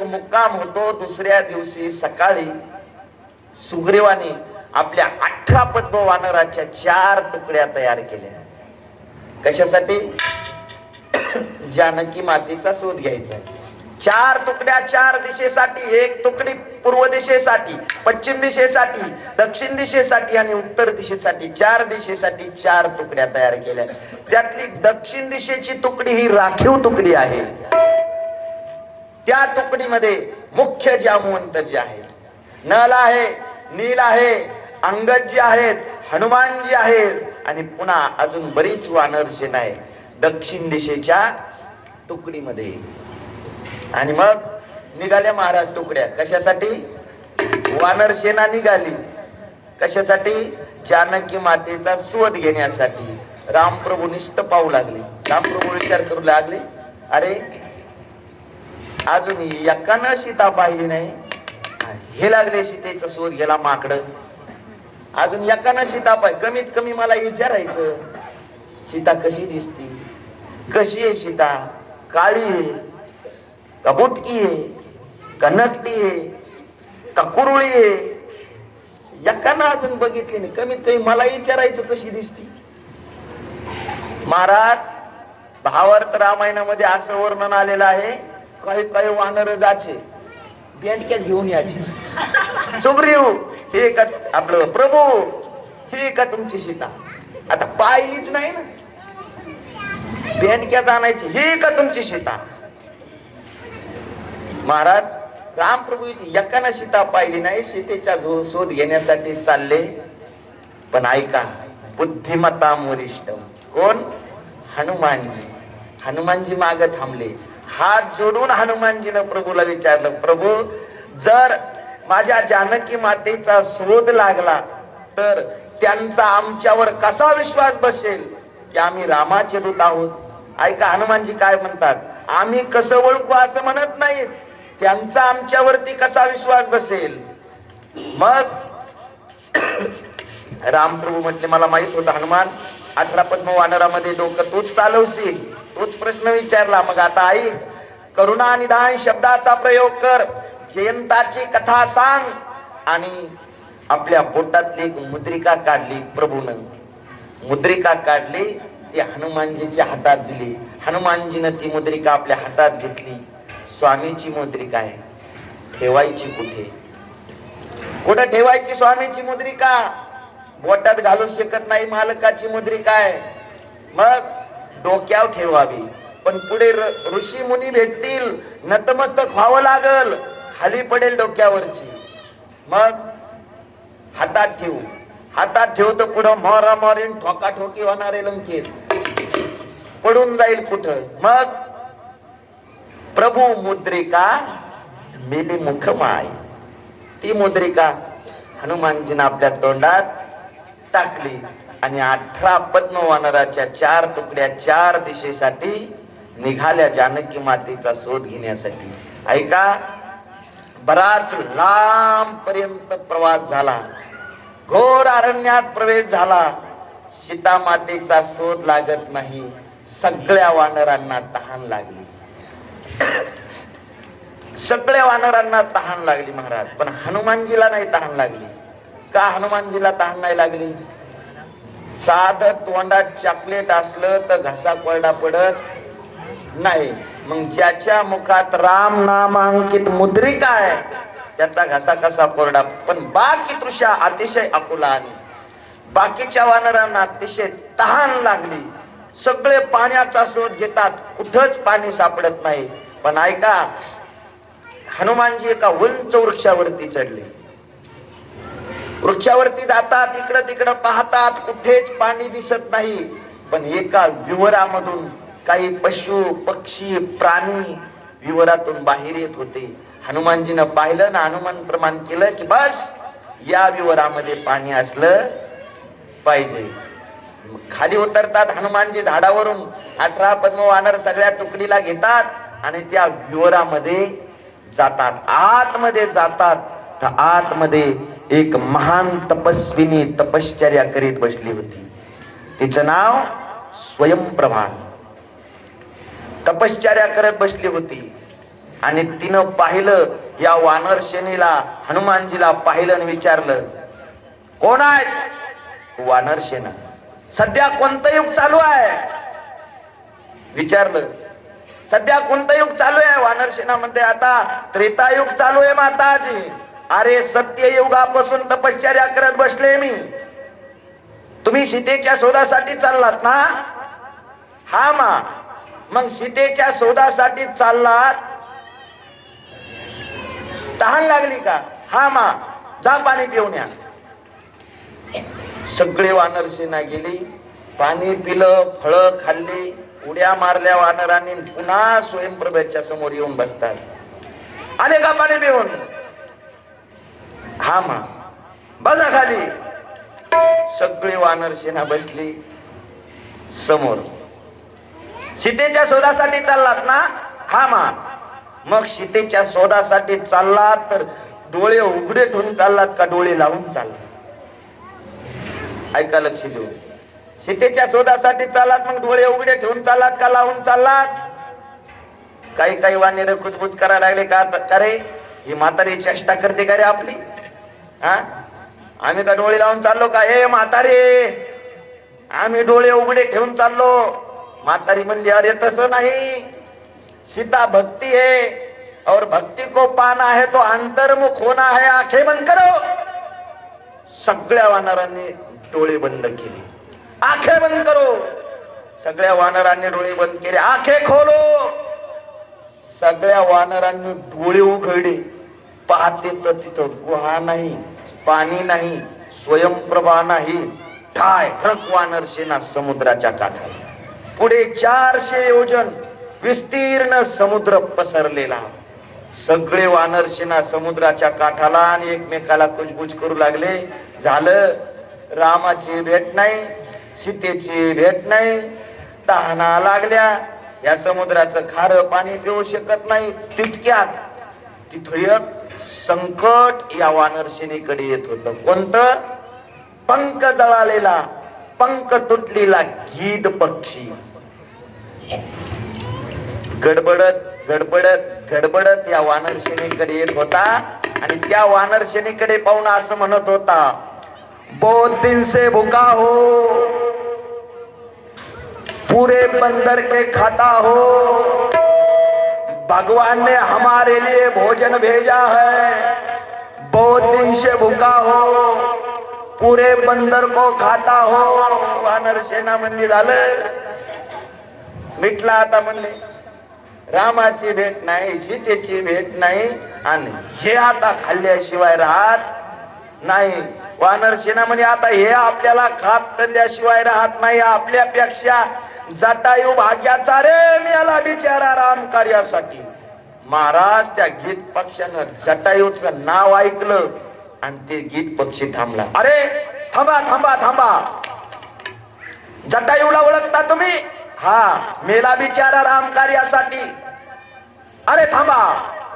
मुक्काम होतो. दुसऱ्या दिवशी सकाळी सुग्रीवाने आपल्या 18 पद्म वानराच्या 4 तुकड्या तयार केल्या. कशासाठी? जानकी मातेचा शोध घ्यायचा. 4 तुकड्या 4 दिशेसाठी, 1 तुकडी पूर्व दिशेसाठी, पश्चिम दिशेसाठी, दक्षिण दिशेसाठी आणि उत्तर दिशेसाठी, 4 दिशेसाठी 4 तुकड्या तयार केल्या. त्यातली दक्षिण दिशेची तुकडी ही राखीव तुकडी आहे. त्या तुकडीमध्ये मुख्य जामवंत जे आहेत, नल आहे, नील आहे, अंगद जे आहेत, हनुमानजी आहेत आणि पुन्हा अजून बरीच वानर सेना आहे दक्षिण दिशेच्या तुकडीमध्ये. आणि मग निघाल्या महाराज तुकड्या. कशासाठी? वानर सेना निघाली. कशासाठी? जानकी मातेचा शोध घेण्यासाठी. रामप्रभू निष्ठ पाहू लागले. रामप्रभू विचार करू लागले, अरे अजून एकानं सीता पाहिली नाही, हे लागले सीतेचा शोध घ्यायला माकड. अजून एकानं सीता पाहिली. कमीत कमी मला विचारायचं, सीता कशी दिसती, कशी आहे सीता, काळी आहे का बुटकी आहे का नकटी आहे का कुरुळी आहे, एकानं अजून बघितली नाही. कमीत कमी मला विचारायचं कशी दिसती. महाराज, भावार्थ रामायणामध्ये असं वर्णन आलेलं आहे, काही काही वानर जाचे बेंडक्यात घेऊन यायचे. सुग्रीव हे का आपलं प्रभू, हे का तुमची सीता? आता पाहिलीच नाही ना, बेंडक्यात आणायची, हे का तुमची सीता? महाराज, रामप्रभू एकानं सीता पाहिली नाही, सीतेचा शोध घेण्यासाठी चालले. पण ऐका, बुद्धिमत्ता वरिष्ठ कोण? हनुमानजी. हनुमानजी मागे थांबले. हात जोडून हनुमानजीनं प्रभूला विचारलं, प्रभू जर माझ्या जानकी मातेचा शोध लागला तर त्यांचा आमच्यावर कसा विश्वास बसेल की आम्ही रामाचे दूत आहोत? ऐका हनुमानजी काय म्हणतात, आम्ही कसं ओळखू असं म्हणत नाहीत, त्यांचा आमच्यावरती कसा विश्वास बसेल. मग रामप्रभू म्हटले, मला माहित होतं हनुमान, 18 पद्म वानरामध्ये डोकं तूच चालवशील, तोच प्रश्न विचारला. मग आता ऐक, करुणा निधान शब्दाचा प्रयोग कर, जयंताची कथा सांग. आणि आपल्या पोटातली एक मुद्रिका काढली. प्रभूनं मुद्रिका काढली, ती हनुमानजीच्या हातात दिली. हनुमानजीनं ती मुद्रिका आपल्या हातात घेतली. स्वामीची मुद्रिका आहे, ठेवायची कुठे? कुठं ठेवायची स्वामीची मुद्रिका? बोटात घालू शकत नाही, मालकाची मुद्रिका आहे. मग डोक्यावर ठेवावी. पण पुढे ऋषी मुनी भेटतील, नतमस्तक व्हावं लागल, खाली पडेल डोक्यावरची. मग हातात ठेवू, हातात ठेवतो पुढं मारा मारीन ठोका ठोकी होणारे लंकेत पडून जाईल कुठं. मग प्रभू मुद्रिका मिली मुखमाय, ती मुद्रिका हनुमानजीनं आपल्या तोंडात टाकली आणि 18 पद्म वानराच्या 4 तुकड्या 4 दिशेसाठी निघाल्या जानकी मातेचा शोध घेण्यासाठी. ऐका, बराच लांब पर्यंत प्रवास झाला, घोर अरण्यात प्रवेश झाला. सीता मातेचा शोध लागत नाही. सगळ्या वानरांना तहान लागली, सगळ्या वानरांना तहान लागली महाराज. पण हनुमानजीला नाही तहान लागली. का हनुमानजीला तहान नाही लागली? साधं तोंडात चॉकलेट असलं तर घसा कोरडा पडत नाही. मग ज्याच्या मुखात राम नामांकित मुद्रिका आहे त्याचा घसा कसा कोरडा. पण बाकी तृषा अतिशय आकुला आणि बाकीच्या वानरांना अतिशय तहान लागली. सगळे पाण्याचा शोध घेतात, कुठंच पाणी सापडत नाही. पण ऐका, हनुमानजी एका उंच वृक्षावरती चढले. वृक्षावरती जातात, इकडं तिकडं पाहतात, कुठेच पाणी दिसत नाही. पण एका विवरामधून काही पशु पक्षी प्राणी विवरातून बाहेर येत होते. हनुमानजीनं पाहिलं ना, हनुमान प्रमाण केलं की बस या विवरामध्ये पाणी असलं पाहिजे. खाली उतरतात हनुमानजी झाडावरून. 18 पद्म वानर सगळ्या तुकडीला घेतात आणि त्या विवरामध्ये जातात. आतमध्ये जातात तर आतमध्ये एक महान तपस्विनी तपश्चर्या करीत बसली होती. तिचं नाव स्वयंप्रभा. तपश्चर्या करत बसली होती. आणि तिनं पाहिलं, या वानर सेनेला हनुमानजीला पाहिलं आणि विचारलं, कोण आहे? वानर सेना. सध्या कोणतं युग चालू आहे? विचारलं, सध्या कोणतं युग चालू आहे? वानर सेना म्हणते, आता त्रेतायुग चालू आहे माताजी. अरे सत्ययुगापासून तपश्चर्या करत बसले मी. तुम्ही सीतेच्या शोधासाठी चाललात ना? हा मा. मग सीतेच्या शोधासाठी चाललात, तहान लागली का? हा मा, जा पाणी पिऊन या. सगळे वानर सेना गेली, पाणी पिलं, फळं खाल्ली, उड्या मारल्या वानरांनी. पुन्हा स्वयंप्रभेच्या समोर येऊन बसतात. आले का पाणी पिऊन? हा मा, बसा खाली. सगळे वानर सेना बसली समोर. सीतेच्या शोधासाठी चाललात ना? हा मा. मग सीतेच्या शोधासाठी चाललात तर डोळे उघडे ठेवून चाललात का डोळे लावून चाललात? ऐका, लक्ष देऊ. सीतेच्या शोधासाठी चाललात, मग डोळे उघडे ठेवून चाललात का लावून चाललात? काही काही वानेर कुजबुज करायला लागले का? रे ही म्हातारी चेष्टा करते का रे आपली? हा, आम्ही का डोळे लावून चाललो का? हे म्हातारे, आम्ही डोळे उघडे ठेवून चाललो. म्हातारी म्हणली, अरे तसं नाही, सीता भक्ति है और भक्ति को पाना है तो अंतर्मुख होना है, आंखें बंद करो. सगळ्या वानरांनी डोळे बंद केले. आंखें बंद करो. सगळ्या वानरांनी डोळे बंद केले. आंखें खोलो. सगळ्या वानरांनी डोळे उघडले. पाहते तर तिथं गुहा नाही, पाणी नाही, स्वयंप्रभा नाही. ठाय रक वानर सेना समुद्राच्या काठाला. पुढे 400 योजन विस्तीर्ण समुद्र पसरलेला. सगळे वानर सेना समुद्राच्या काठाला आणि एकमेकाला कुजबुज करू लागले. झालं, रामाची भेट नाही, सीतेची भेट नाही, तहाना लागल्या, या समुद्राचं खारं पाणी पिऊ शकत नाही. तितक्यात तिथं एक संकट या वानर सेनेकडे येत होतं. कोणतं? पंख जळालेला, पंख तुटलेला गीध पक्षी गडबडत गडबडत गडबडत या वानर सेनेकडे येत होता. आणि त्या वानर सेनेकडे पाहून असं म्हणत होता, बहुत दिन से भूखा हो, पूरे बंदर के खाता हो, भगवान ने हमारे लिए भोजन भेजा है. बहुत दिन से भूखा हो, पूरे बंदर को खाता हो. वानर सेना म्हणली, झालं, मिटला आता. म्हणले, रामाची भेट नाही, सीतेची भेट नाही, आणि हे आता खाल्ल्याशिवाय राहत नाही. वानर सेना म्हणे, आता हे आपल्याला खाल्ल्याशिवाय राहत नाही. आपल्यापेक्षा जटायू भाग्याचा रे मिळाला बिचारा राम कार्यासाठी. महाराज, त्या गीत पक्षानं जटायूचं नाव ऐकलं आणि ते गीत पक्षी थांबला. अरे थांबा थांबा थांबा, जटायूला ओळखता तुम्ही? हा, मेला बिचारा राम कार्यासाठी. अरे थांबा,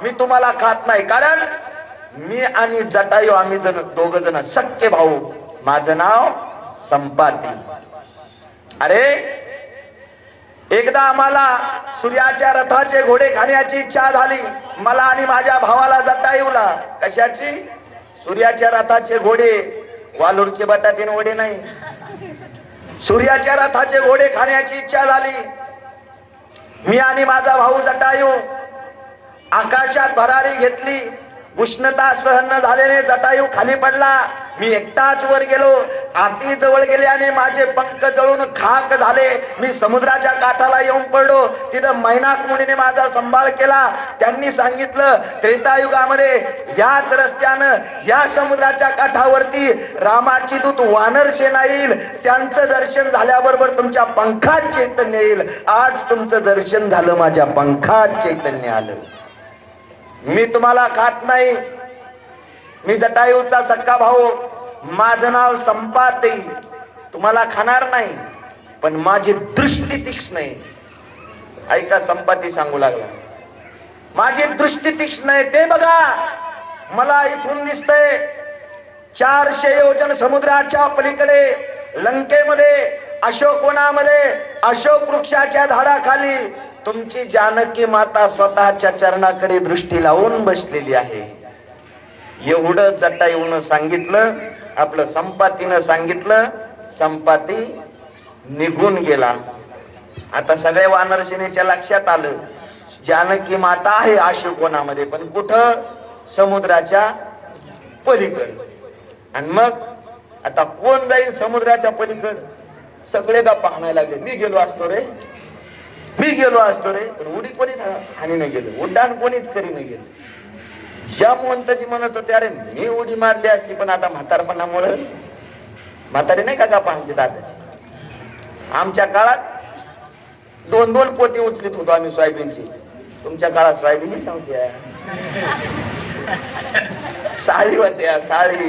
मी तुम्हाला खात नाही, कारण मी आणि जटायू आम्ही दोघ जण सख्खे भाऊ. माझं नाव संपाती. अरे एकदा आम्हाला सूर्याच्या रथाचे घोडे खाण्याची इच्छा झाली, मला आणि माझ्या भावाला जटायूला. कशाची? सूर्याच्या रथाचे घोडे. वालूरचे बटाटे वडे नाही, सूर्याच्या रथाचे घोडे खाण्याची इच्छा झाली. मी आणि माझा भाऊ जटायू आकाशात भरारी घेतली. उष्णता सहन न झाल्याने जटायू खाली पडला. मी एकटाच वर गेलो, आती जवळ गेले आणि माझे पंख जळून खाक झाले. मी समुद्राच्या काठाला येऊन पडलो. तिथं मैनाक मुनीने माझा सांभाळ केला. त्यांनी सांगितलं, त्रेतायुगामध्ये याच रस्त्यानं या समुद्राच्या काठावरती रामाची दूत वानर सेना येईल. त्यांचं दर्शन झाल्याबरोबर तुमच्या पंखात चैतन्य येईल. आज तुमचं दर्शन झालं, माझ्या पंखात चैतन्य आलं. मी तुम्हाला खात नाही, मी जटायूचा सक्का भाऊ, माझं नाव संपाती. तुम्हाला खाणार नाही, पण माझी दृष्टी तीक्ष्ण आहे. ऐका, संपाती सांगू लागला, माझी दृष्टी तीक्ष्ण आहे. ते बघा, मला इथून दिसतंय 400 योजन समुद्राच्या पलीकडे लंकेमध्ये, अशोक वनामध्ये, अशोक वृक्षाच्या झाडाखाली तुमची जानकी माता स्वतःच्या चरणाकडे दृष्टी लावून बसलेली आहे. एवढं जटायूनं सांगितलं. आपलं संपातीनं सांगितलं. संपाती निघून गेला. आता सगळ्या वानरसेनेच्या लक्षात आलं जानकी माता आहे आशुकोणामध्ये, पण कुठं? समुद्राच्या पलीकडे. आणि मग आता कोण जाईल समुद्राच्या पलीकड? सगळे गप्पा हाणायला लागले. मी गेलो असतो रे, मी गेलो असतो रे, पण उडी कोणीच हानी नाही गेलो, उड्डाण कोणीच करी नाही गेलो. जामवंतजी म्हणत होते अरे मी उडी मारली असती, पण आता म्हातारपणामुळे म्हातारे नाही का गप्पा हाणते दादाची. आमच्या काळात 2-2 पोती उचलीत होतो आम्ही सोयाबीनची. तुमच्या काळात सोयाबीन नव्हत्या, साळी होत्या, साळी.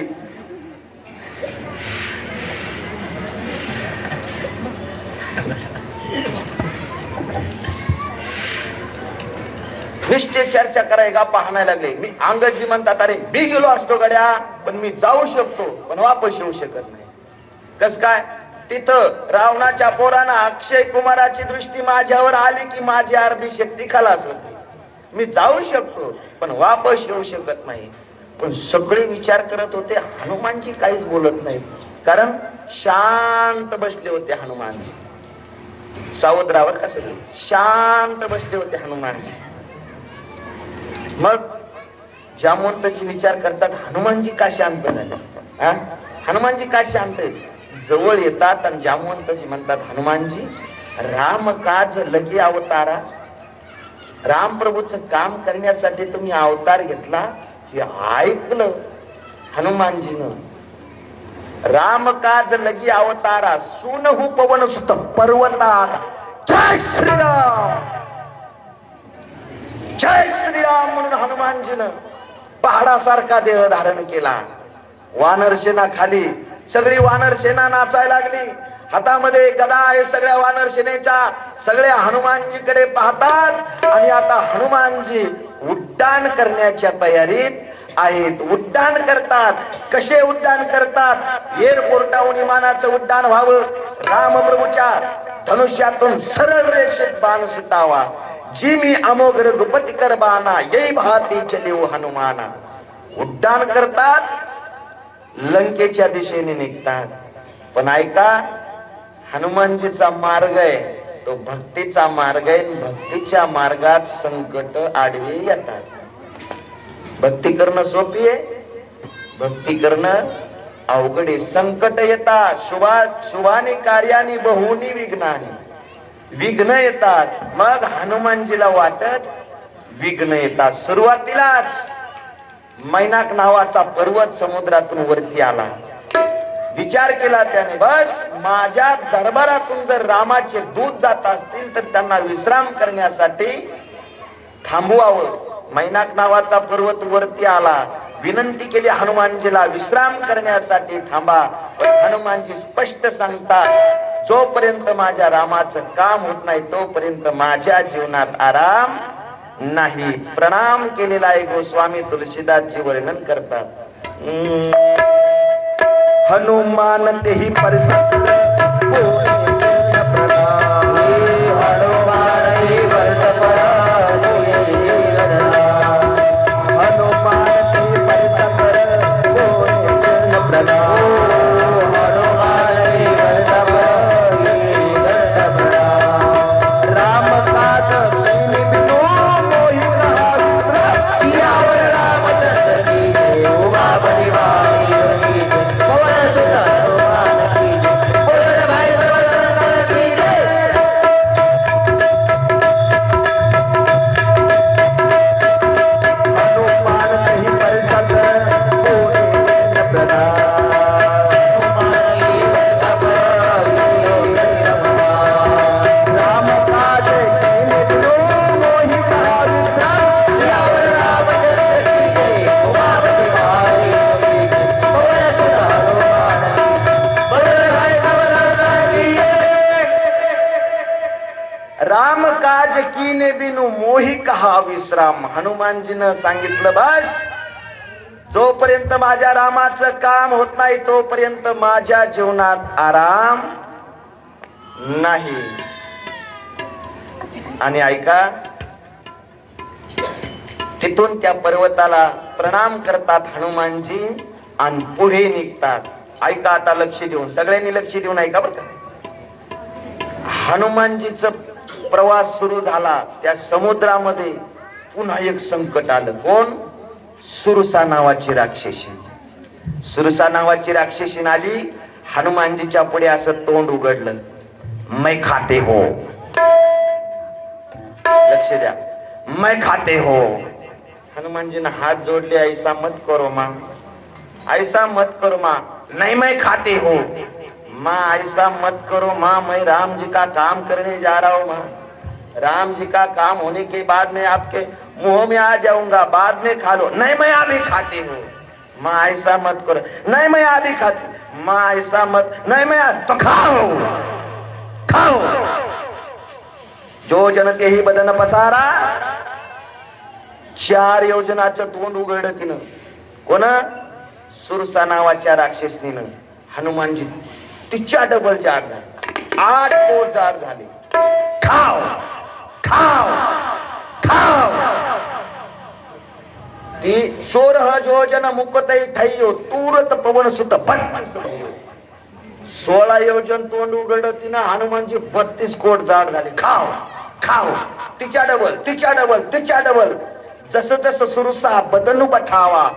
निश्चित चर्चा करायला पाहण्याला लागले. मी अंगदजी म्हणतात अरे मी गेलो असतो गड्या, पण मी जाऊ शकतो पण वापस येऊ शकत नाही. कस काय? तिथं रावणाच्या पोरानं अक्षय कुमाराची दृष्टी माझ्यावर आली की माझी अर्धी शक्ती खलास होती. मी जाऊ शकतो पण वापस येऊ शकत नाही. पण सगळे विचार करत होते. हनुमानजी काहीच बोलत नाहीत, कारण शांत बसले होते हनुमानजी. सावधरावर का सगळे शांत बसले होते हनुमानजी. मग जामवंतजी विचार करतात हनुमानजी का शांत झाले? हनुमानजी का शांत आहेत? जवळ येतात आणि जामवंतजी म्हणतात हनुमानजी राम काज लगी अवतारा. राम प्रभूचं काम करण्यासाठी तुम्ही अवतार घेतला हे ऐकलं हनुमानजीनं. राम काज लगी अवतारा सुनहु पवन सुत पर्वता. जय श्रीराम, जय श्रीराम म्हणून हनुमानजीनं पहाडासारखा देह धारण केला. वानरसेना खाली, सगळी वानरसेना नाचायला लागली. हातामध्ये गदा आहे सगळ्या वानरसेनेच्या. सगळ्या हनुमानजीकडे पाहतात आणि आता हनुमानजी उड्डाण करण्याच्या तयारीत आहेत. उड्डाण करतात. कसे उड्डाण करतात? एअरपोर्टाहून विमानाचं उड्डाण व्हावं, रामप्रभूच्या धनुष्यातून सरळ रेषेत बाण सुटावा. जी मी अमोघ रघुपती कर बाणा येई भाती चलिव हनुमाना. उड्डाण करतात, लंकेच्या दिशेने निघतात. पण ऐका, हनुमानजीचा मार्ग आहे तो भक्तीचा मार्ग आहे. भक्तीच्या मार्गात संकट आडवे येतात. भक्ती करणं सोपी आहे, भक्ती करणं अवघड आहे. संकट येतात. शुभानी कार्यानी बहुनी विघ्नानी. विघ्न येतात. मग हनुमानजीला वाटत विघ्न येतात. सुरुवातीलाच मैनाक नावाचा पर्वत समुद्रातून वरती आला. विचार केला त्याने, बस माझ्या दरबारातून जर रामाचे दूत जात असतील तर त्यांना विश्राम करण्यासाठी थांबवावं. मैनाक नावाचा पर्वत वरती आला. विनंती केली हनुमानजीला विश्राम करण्यासाठी थांबा. पण हनुमानजी स्पष्ट सांगतात जोपर्यंत माझ्या रामाचं काम होत नाही तोपर्यंत माझ्या जीवनात आराम नाही. प्रणाम केलेला आहे गोस्वामी तुलसीदासजी वर्णन करतात. हनुमान तेही परिसर राम काज कीने बिनु मोही कहा विश्राम. हनुमानजीनं सांगितलं बस जोपर्यंत माझ्या रामाचं काम होत नाही तोपर्यंत माझ्या जीवनात आराम नाही. आणि ऐका, तिथून त्या पर्वताला प्रणाम करतात हनुमानजी आणि पुढे निघतात. ऐका आता लक्ष देऊन, सगळ्यांनी लक्ष देऊन ऐका बरं का. हनुमानजीचा प्रवास सुरू झाला. त्या समुद्रामध्ये पुन्हा एक संकट आलं. कोण? सुरसा नावाची राक्षसी. सुरसा नावाची राक्षसी आली. हनुमानजीच्या पुढे असं तोंड उघडलं, मैं खाते हो. लक्ष द्या, मैं खाते हो. हनुमानजीने हात जोडले, ऐसा मत करो मां, ऐसा मत करो मां. नहीं मैं खाते हो मां, ऐसा मत करो मां, मैं राम जी का काम करने जा रहा हूं मां. राम जी का काम होने के बाद में आपके मुंह में आ जाऊंगा, बाद में खा लो. नहीं मैं अभी खाती हूँ मां, ऐसा मत करो. नहीं मैं अभी खाती मां, ऐसा मत. नहीं मैं तो खाओ खाओ. जो जन तेही बदन पसारा. 4 योजनाचं तोंड उघडलं तिनं. कोण? सुरसा नावाच्या राक्षसनीनं. हनुमानजी तिच्या डबल जाड झाले. 8 कोस जाड झाले. खाओ खाओ खाओ. ती 16 योजन मुकतई थैयो तुरत पवन सुत 16 योजन तोंड उघडलं तिनं. हनुमानजी 32 कोट जाड झाले. खाओ खाओ. तिच्या डबल तिच्या डबल तिच्या डबल. जसं जसं सुरसा बदन बठावा,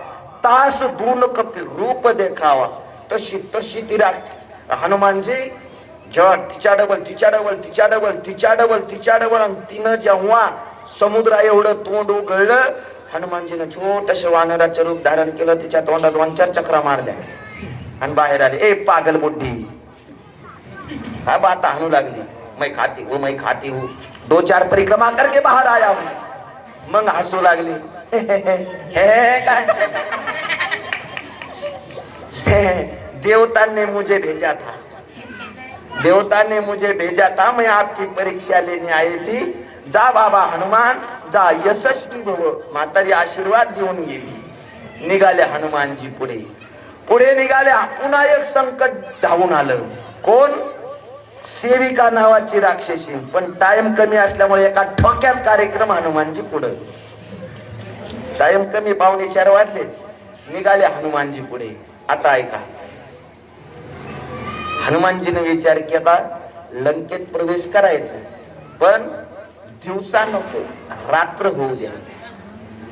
तास दून कपी रूप देखावा, तशी तशी ती हनुमानजी जड तिच्या डबल तिच्या डबल तिच्या डबल तिच्या डबल तिच्या डबल. आणि तिनं जेव्हा समुद्रा एवढं तोंड उघडलं, हनुमानजीनं छोटस वानराचं रूप धारण केलं. तिच्या तोंडात 2-4 चक्रा मारल्या आणि बाहेर आले. ए पागल बुड्ढी, हा बात हाणू लागली. मैं खाती हूँ मैं खाती हूँ. 2-4 परिक्रमा करके बाहर आया हूँ. मग हसू लागली. हे काय, देवता ने मुझे भेजा था, देवता ने मुझे भेजा था, मैं आपकी परीक्षा लेने आई थी. जा बाबा हनुमान जा, यशस्वी भव. म्हातारी आशीर्वाद देऊन गेली. निघाले हनुमानजी पुढे पुढे निघाले. पुन्हा एक संकट धावून आलं. कोण? सेविका नावाची राक्षसी. पण टाइम कमी असल्यामुळे एका ठोक्यात कार्यक्रम हनुमानजी पुढे. टाइम कमी, 4:45 वाजले. निघाले हनुमानजी पुढे. आता ऐका, हनुमानजीने विचार केला लंकेत प्रवेश करायचा, पण दिवसा नको, रात्र होऊ द्या.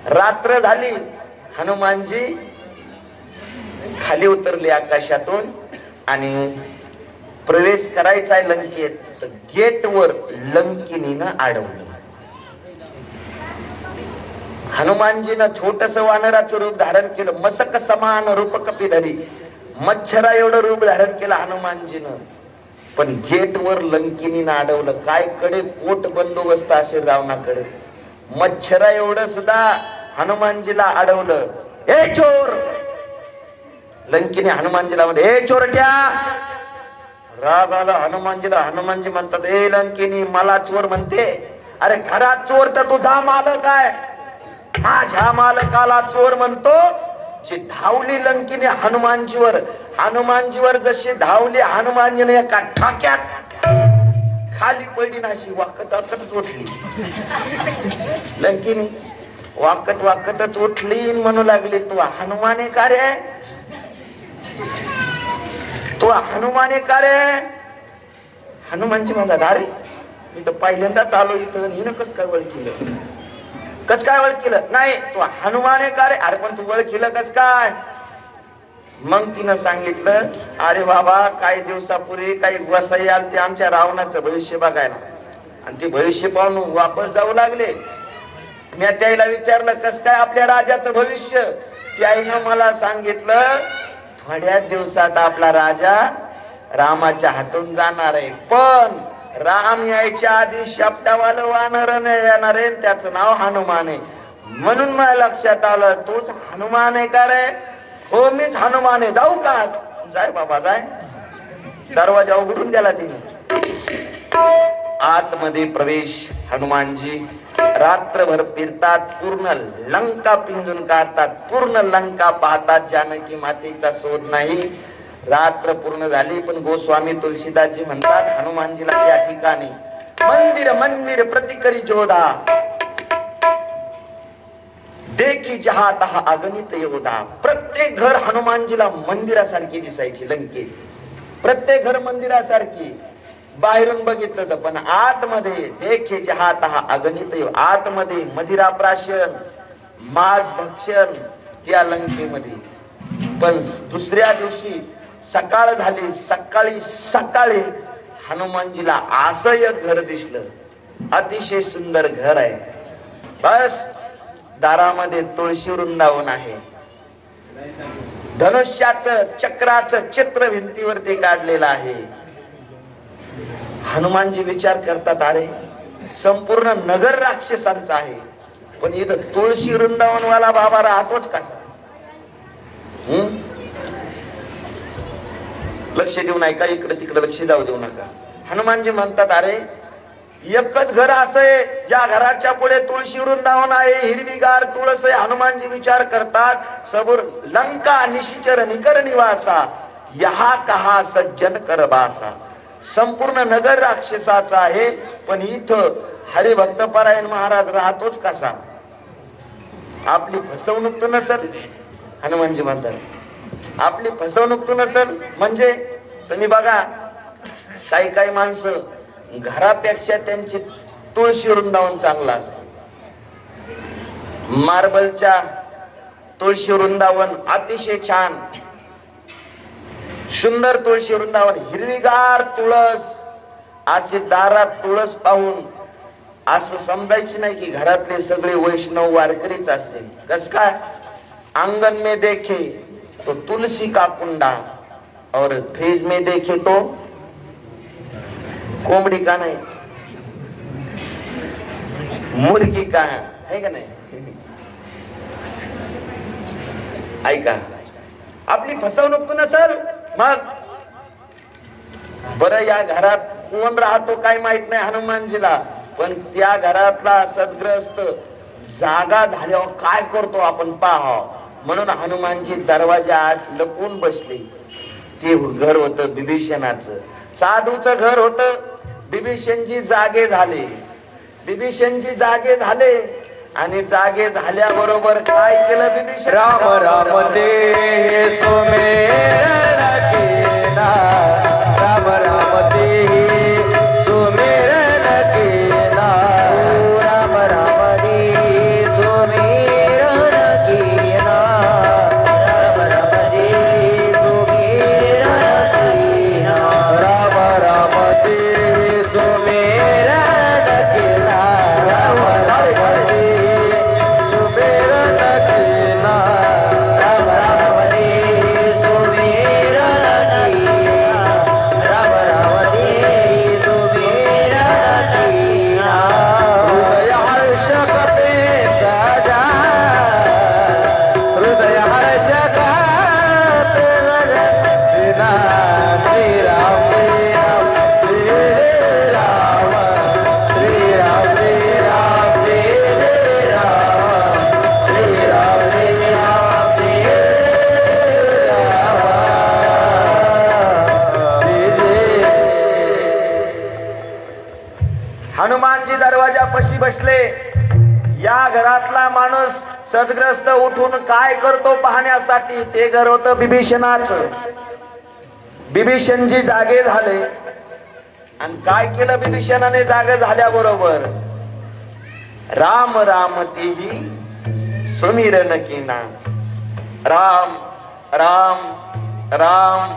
रात्र झाली. हनुमानजी खाली उतरले आकाशातून आणि प्रवेश करायचा लंकेत. तर गेटवर लंकिनीनं अडवलं. हनुमानजीनं छोटस वानराचं रूप धारण केलं. मसक समान रूप कपिधरी, मच्छरा एवढं रूप धारण केलं हनुमानजीनं. पण गेटवर लंकिनीनं अडवलं. काय कडे कोट बंदोबस्त असेल रावणाकडे. मच्छरा एवढं सुद्धा हनुमानजीला अडवलं. ए चोर. लंकिनी हनुमानजीला म्हणते, ए चोरट्या. राग आला हनुमानजीला. हनुमानजी म्हणतात, ए लंकिनी मला चोर म्हणते? अरे घरात चोर तर तुझा मालक आहे. माझ्या मालकाला चोर म्हणतो. जी धावली लंकिनी हनुमानजीवर, हनुमानजीवर जशी धावली, हनुमानजीने एका ठाक्यात खाली पडली नाशी वाकत वाकतच उठली. लंकिनी वाकत वाकतच उठली. म्हणू लागली, तू हनुमाने का रे? तू हनुमाने का रे? हनुमानजी म्हणतात, अरे मी तर पहिल्यांदाच आलो इथं. हिनं कस काय ओळखलं? कस काय ओळखलं? नाही तू हनुमाने का रे? अरे पण तू ओळखलं कस काय? मग तिनं सांगितलं, अरे बाबा काही दिवसापूर्वी काही वसाई आल ते आमच्या रावणाचं भविष्य बघायला, आणि ते भविष्य पाहून वापस जाऊ लागले. मी त्याला विचारलं कस काय आपल्या राजाचं भविष्य? त्याईनं मला सांगितलं थोड्या दिवसात आपला राजा रामाच्या हातून जाणार आहे, पण राम यायच्या आधी शब्दावालं वानर येणार आहे, त्याचं नाव हनुमान आहे. म्हणून मला लक्षात आलं तूच हनुमान आहे का रे? हो मीच हनुमान आहे. जाऊ का? जाय बाबा जाय. दरवाजा उघडून द्याला तिने. आतमध्ये प्रवेश. हनुमानजी रात्रभर फिरतात, पूर्ण लंका पिंजून काढतात, पूर्ण लंका पाहतात. जानकी मातेचा शोध नाही. रात्र पूर्ण झाली, पण गोस्वामी तुलसीदासजी म्हणतात हनुमानजीला त्या ठिकाणी मंदिर मंदिर प्रतिकरी जोधा, देखी जहा तहा अगणित योधा. प्रत्येक घर हनुमानजीला मंदिरासारखी दिसायची लंकेत. प्रत्येक घर मंदिरासारखी बाहेरून बघितलं तर, पण आतमध्ये देखे जहा तहा अगणित योधा. आतमध्ये मदिराप्राशन, मांस भक्षण त्या लंकेमध्ये. पण दुसऱ्या दिवशी सकाळ झाली, सकाळी हनुमानजीला असं एक घर दिसलं. अतिशय सुंदर घर आहे. बस दारामध्ये तुळशी वृंदावन आहे. धनुष्याचं चक्राचं चित्र भिंतीवरती काढलेलं आहे. हनुमानजी विचार करतात, अरे संपूर्ण नगर राक्षसांचं आहे, पण इथं तुळशी वृंदावनवाला बाबा राहतोच कसा? लक्ष देऊ नका, इकडे तिकडे लक्ष जाऊ देऊ नका. हनुमानजी म्हणतात, अरे एकच घर असं आहे ज्या घराच्या पुढे तुळशी वृंदावन आहे, हिरवीगार तुळस आहे. हनुमानजी विचार करतात, सबुर लंका निशिचर निकर निवासा, यहा कहा सज्जन कर बासा. संपूर्ण नगर राक्षसाचा आहे, पण इथं हरिभक्तपरायण महाराज राहतोच कसा? आपली फसवणूक तर नसल? हनुमानजी म्हणतात आपली फसवणूक तर नसल. म्हणजे तुम्ही बघा, काही काही माणसं घरापेक्षा त्यांची तुळशी वृंदावन चांगला असतं. मार्बलच्या तुळशी वृंदावन अतिशय छान सुंदर तुळशी वृंदावन, हिरवीगार तुळस. असे दारात तुळस पाहून असं समजायचं नाही की घरातले सगळे वैष्णव वारकरीच असतील. कस काय? आंगन में देखे तो तुलसी का कुंडा और फ्रिज में देखे तो कोंबडी का नाही, मुर्गी का है का नाही? ऐका, आपली फसवणूक नसल मग बरं. या घरात कोण राहतो काय माहित नाही हनुमानजीला, पण त्या घरातला सद्ग्रस्त जागा झाल्यावर काय करतो आपण पाहावं. म्हणून हनुमानजी दरवाजा आत लपून बसले. ते घर होतं बिभीषणाचं, साधूचं घर होतं. बिभीषणजी जागे झाले. बिभीषणजी जागे झाले आणि जागे झाल्याबरोबर काय केलं बिभीषण? राम राम ते सुमेरन केला, राम राम ते सुमेरन केला, राम राम ते सुमेरन केला, राम राम ते सुमेरन केला, राम राम ते सुमेरन केला, राम राम ते सुमेरन केला, राम राम ते सुमेरन केला, राम राम ते सुमेरन केला. हृदय हर्ष कपे सजा, हृदय हर्ष कपे सजा, श्रीराम श्रीराम जय राम, श्रीराम श्रीराम जय राम, श्रीराम श्रीराम जय हनुमानजी दरवाजापाशी बसले. या घरातला माणूस सद्ग्रस्त उठून काय करतो पाहण्यासाठी. ते घर होतं बिभीषणाचं. बिभीषणजी जागे झाले आणि काय केलं बिभीषणाने जागे झाल्याबरोबर? राम राम तेही सुमिरन कीना. राम राम राम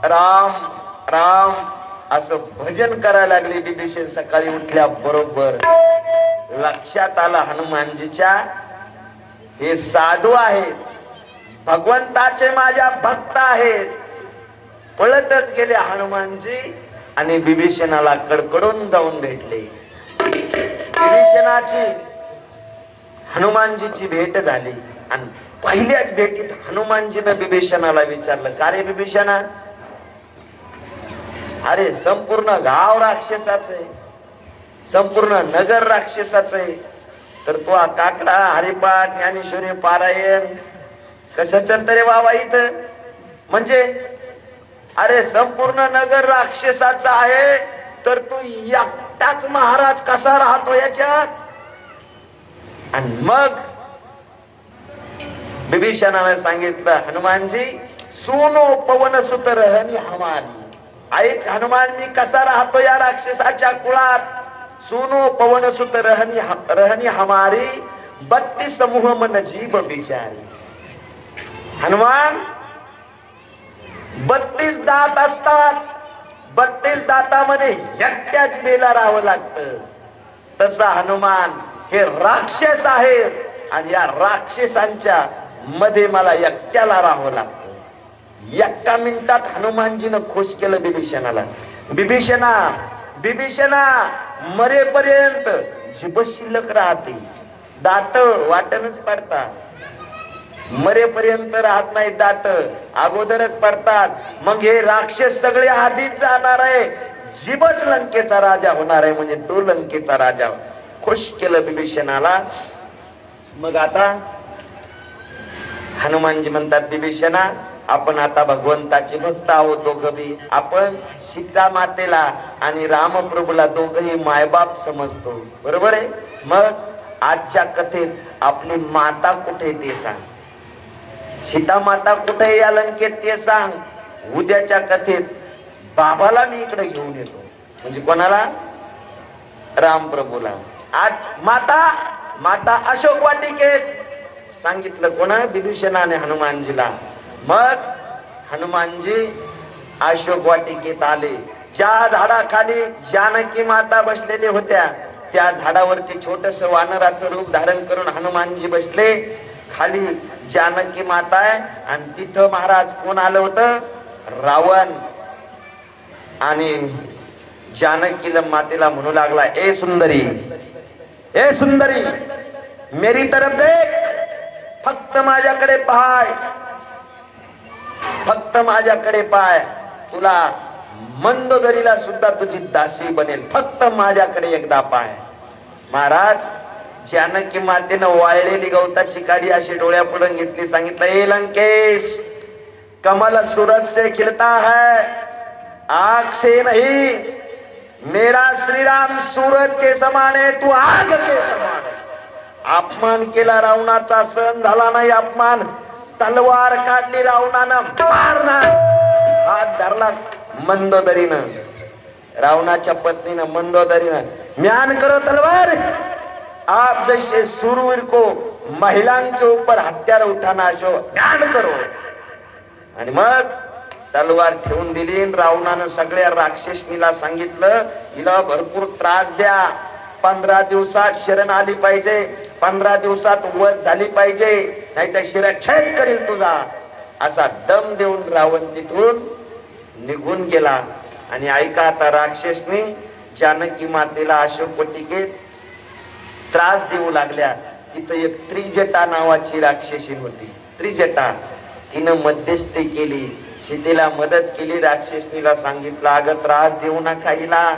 राम राम असं भजन करायला लागले बिभीषण. सकाळी उठल्या बरोबर लक्षात आलं हनुमानजीच्या, हे साधू आहेत, भगवंताचे माझ्या भक्त आहेत. पळतच गेले हनुमानजी आणि बिभीषणाला कडकडून जाऊन भेटले. बिभीषणाची हनुमानजीची भेट झाली आणि पहिल्याच भेटीत हनुमानजीनं बिभीषणाला विचारलं, का रे बिभीषणा, अरे संपूर्ण गाव राक्षसाच आहे, संपूर्ण नगर राक्षसाच आहे, तर तो काकडा हरिपाठ ज्ञानेश्वरी पारायण कसं चालतं रे बाबा इथं? म्हणजे अरे संपूर्ण नगर राक्षसाचा आहे, तर तू एकटाच महाराज कसा राहतो याच्यात. आणि मग विभीषणाने सांगितलं, हनुमानजी सुनो पवन सुत रहनी हमारी. ऐक हनुमान, मी कसा राहतो या राक्षसाच्या कुळात. सुनो पवन सुत रहनी हमारी 32 समूह मन जीव बिचारी. हनुमान 32 दात असतात, 32 दातामध्ये एकट्या जिभेला राहावं लागतं. तसा हनुमान हे राक्षस आहेत आणि या राक्षसांच्या मध्ये मला एकट्याला राहावं लागतं. एका मिनिटात हनुमानजीनं खुश केलं विभीषणाला. विभीषणा मरेपर्यंत जिभ शिल्लक राहते, दात वाटणच पडतात. मरेपर्यंत राहत नाही, दात अगोदरच पडतात. मग हे राक्षस सगळे आधीच जाणार आहे, जिभच लंकेचा राजा होणार आहे. म्हणजे तो लंकेचा राजा. खुश केलं विभीषणाला. मग आता हनुमानजी म्हणतात, विभीषणा आपण आता भगवंताचे भक्त आहोत दोघं बी. आपण सीता मातेला आणि रामप्रभूला दोघही मायबाप समजतो, बरोबर आहे. मग आजच्या कथेत आपली माता कुठे ते सांग. सीता माता कुठे या लंकेत ते सांग. उद्याच्या कथेत बाबाला मी इकडे घेऊन येतो. म्हणजे कोणाला? रामप्रभूला. आज माता अशोक वाटिकेत सांगितलं. कोणा? विभीषणाने हनुमानजीला. मग हनुमानजी अशोक वाटिकेत आले. ज्या झाडाखाली जानकी माता बसलेल्या होत्या त्या झाडावरती छोटस वानराचं रूप धारण करून हनुमानजी बसले. खाली जानकी माता आहे आणि तिथं महाराज कोण आलं होतं? रावण. आणि जानकीला मातेला म्हणू लागला, ए सुंदरी, ए सुंदरी, मेरी तरफ देख, फक्त माझ्याकडे पाय, फक्त माझ्याकडे पाय. तुला मंदोदरीला सुद्धा तुझी दासी बनेल, फक्त माझ्याकडे एकदा पाय. महाराज जानकी मातेनं वाळलेली गवताची काडी अशी डोळ्यापुढे घेतली. सांगितलं, ए लंकेश, कमल सूरज से खिलता है, आग से नहीं. मेरा श्रीराम सूरज के समान है, तू आग के समान है. अपमान केला, रावणाचा सहन झाला नाही अपमान. तलवार काढली रावणानं, मारणार. हात धरला मंदोदरीनं, रावणाच्या पत्नीनं मंदोदरीनं. म्यान करो तलवार, आप जैसे सूरवीर को महिलां के ऊपर हत्यार उठाना शो, म्यान करो. आणि मग तलवार ठेवून दिली. रावणानं सगळ्या राक्षसनीला सांगितलं, हिला भरपूर त्रास द्या. 15 दिवसात शरण आली पाहिजे, 15 दिवसात वध झाली पाहिजे, नाही तर शिरच्छेद करील तुझा. असा दम देऊन रावण तिथून निघून गेला. आणि ऐका आता, राक्षसनी जानकी मातेला अशोक वाटिकेत त्रास देऊ लागल्या. तिथं एक त्रिजटा नावाची राक्षसी होती. त्रिजटा, तिनं मध्यस्थी केली, सीतेला मदत केली. राक्षसनीला सांगितलं, अगं त्रास देऊ नका हिला,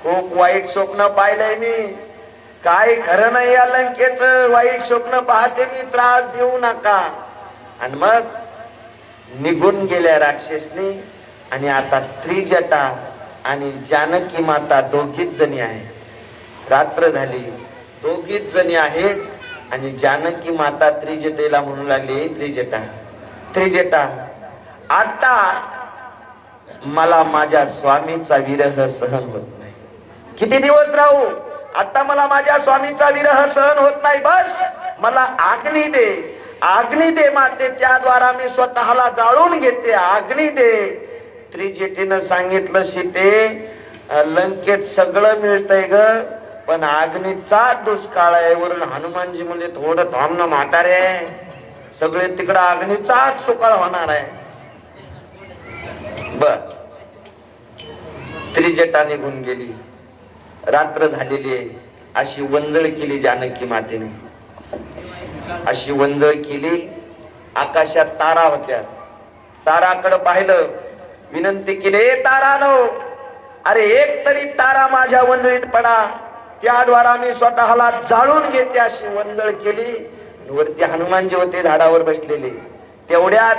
खूप वाईट स्वप्न पाहिलंय मी, काय खरं नाही या लंकेच, वाईट स्वप्न पाहते मी, त्रास देऊ नका. आणि मग निघून गेल्या राक्षसनी. आणि आता त्रिजटा आणि जानकी माता दोघीच जणी आहेत. रात्र झाली, दोघीच जणी आहेत. आणि जानकी माता त्रिजटेला म्हणू लागली, त्रिजटा, त्रिजटा, आता मला माझ्या स्वामीचा विरह सहन होत नाही. किती दिवस राहू? आता मला माझ्या स्वामीचा विरह सहन होत नाही. बस मला आग्नी दे, आग्नी दे माते, त्याद्वारा मी स्वतःला जाळून घेते, आग्नी दे. त्रिजटीनं सांगितलं, सीते, लंकेत सगळं मिळतंय ग, पण अग्नीचा दुष्काळ आहे. वरून हनुमानजी म्हणजे थोडं थांब ना म्हातारे, सगळे तिकडं अग्नीचाच सुकाळ होणार आहे. बर, त्रिजटा निघून गेली. रात्र झालेली आहे. अशी वंजळ केली जानकी मातेने, अशी वंजळ केली. आकाशात तारा होत्या. ताराकडे पाहिलं, विनंती केली, ए तारानो, अरे एक तरी तारा माझ्या वंजळीत पडा, त्याद्वारा मी स्वतःला जाळून घेते. अशी वंजळ केली. वरती हनुमानजी होते झाडावर बसलेले. तेवढ्यात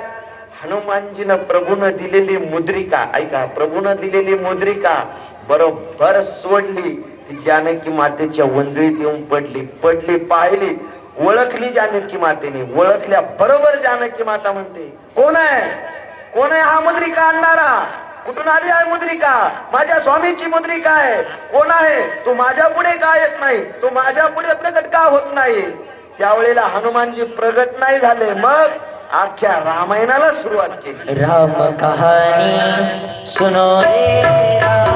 हनुमानजीनं प्रभूनं दिलेली मुद्रिका, ऐका, प्रभूनं दिलेली मुद्रिका बरोबर सोडली ती जानकी मातेच्या वंजळीत येऊन पडली पाहिली, ओळखली जानकी मातेने, ओळखल्या बरोबर जानकी माता म्हणते, कोण आहे हा मुद्रिका आणणारा? कुठून आली आहे मुद्रिका? माझ्या स्वामींची मुद्रिका आहे. कोण आहे तू? माझ्या पुढे का येत नाही? तू माझ्या पुढे प्रकट का होत नाही? त्यावेळेला हनुमानजी प्रगट नाही झाले. मग अख्ख्या रामायणाला सुरुवात केली. राम कहाणी सुनो रे राम.